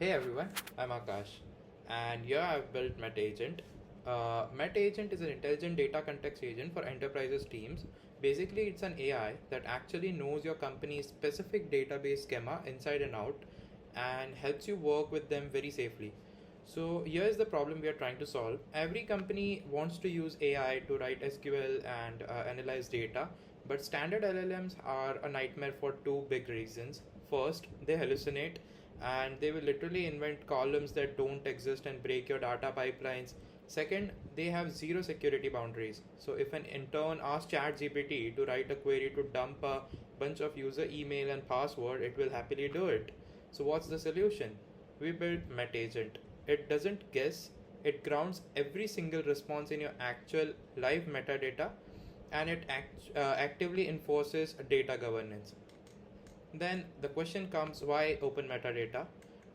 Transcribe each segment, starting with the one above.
Hey everyone, I'm Akash, and here I've built Metagent. Metagent is an intelligent data context agent for enterprises teams. Basically, it's an AI that actually knows your company's specific database schema inside and out and helps you work with them very safely. So, here's the problem we are trying to solve. Every company wants to use AI to write SQL and analyze data, but standard LLMs are a nightmare for two big reasons. First, they hallucinate and they will literally invent columns that don't exist and break your data pipelines. Second, they have zero security boundaries. So if an intern asks ChatGPT to write a query to dump a bunch of user email and password, it will happily do it. So what's the solution? We built Metagent. It doesn't guess, it grounds every single response in your actual live metadata, and it actively enforces data governance. Then the question comes, why open metadata?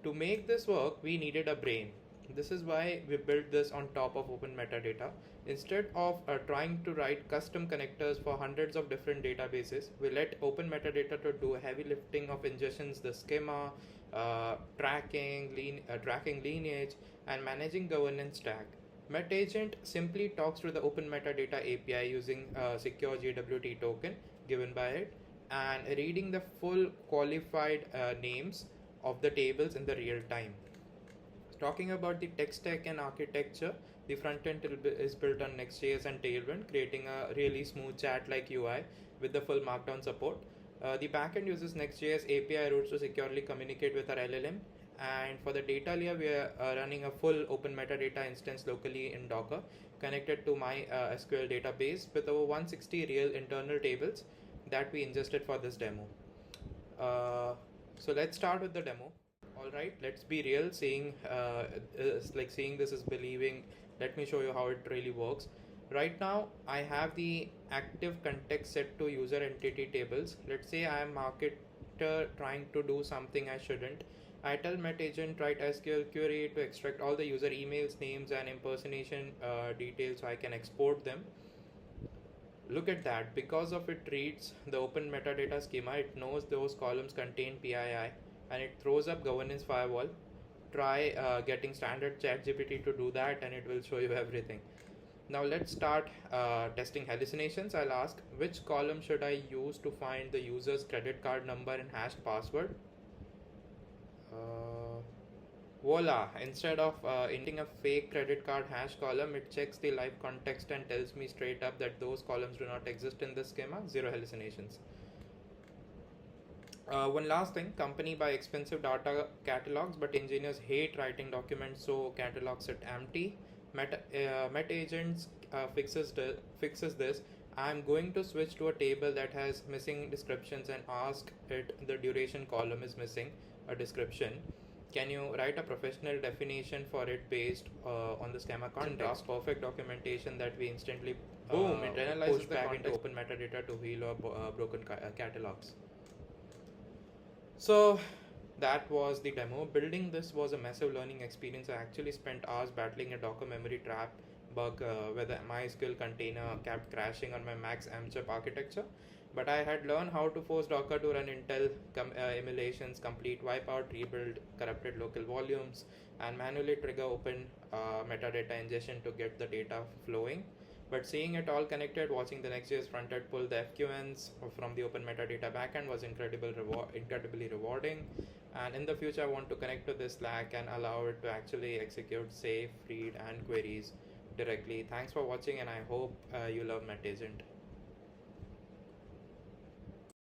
To make this work, we needed a brain. This is why we built this on top of open metadata. Instead of trying to write custom connectors for hundreds of different databases, we let open metadata to do heavy lifting of ingestions, the schema, tracking lineage, and managing governance stack. Metagent simply talks to the open metadata API using a secure JWT token given by it and reading the full qualified names of the tables in the real time. Talking about the tech stack and architecture, the front end is built on Next.js and Tailwind, creating a really smooth chat-like UI with the full Markdown support. The backend uses Next.js API routes to securely communicate with our LLM. And for the data layer, we are running a full open metadata instance locally in Docker, connected to my SQL database with over 160 real internal tables that we ingested for this demo. So let's start with the demo. All right, let's be real. Seeing this is believing. Let me show you how it really works. Right now, I have the active context set to user entity tables. Let's say I am marketer trying to do something I shouldn't. I tell Metagent write SQL query to extract all the user emails, names, and impersonation details so I can export them. Look at that. Because of it reads the open metadata schema, it knows those columns contain PII and it throws up governance firewall. Try getting standard ChatGPT to do that and it will show you everything. Now let's start testing hallucinations. I'll ask which column should I use to find the user's credit card number and hashed password. Voila, instead of inputting a fake credit card hash column, it checks the live context and tells me straight up that those columns do not exist in the schema. Zero hallucinations. One last thing, company buy expensive data catalogs, but engineers hate writing documents, so catalogs sit empty. Metagents fixes this. I'm going to switch to a table that has missing descriptions and ask it the duration column is missing a description. Can you write a professional definition for it based on the schema context? Perfect documentation that we instantly boom, it analyzes back into open metadata to heal or broken catalogs. So that was the demo. Building this was a massive learning experience. I actually spent hours battling a Docker memory trap bug where the MySQL container kept crashing on my Max M-chip architecture. But I had learned how to force Docker to run Intel emulations, complete wipeout, rebuild corrupted local volumes, and manually trigger open metadata ingestion to get the data flowing. But seeing it all connected, watching the Next.js frontend pull the FQNs from the open metadata backend was incredibly rewarding. And in the future, I want to connect to this Slack and allow it to actually execute, save, read, and queries directly. Thanks for watching, and I hope you love Metagent.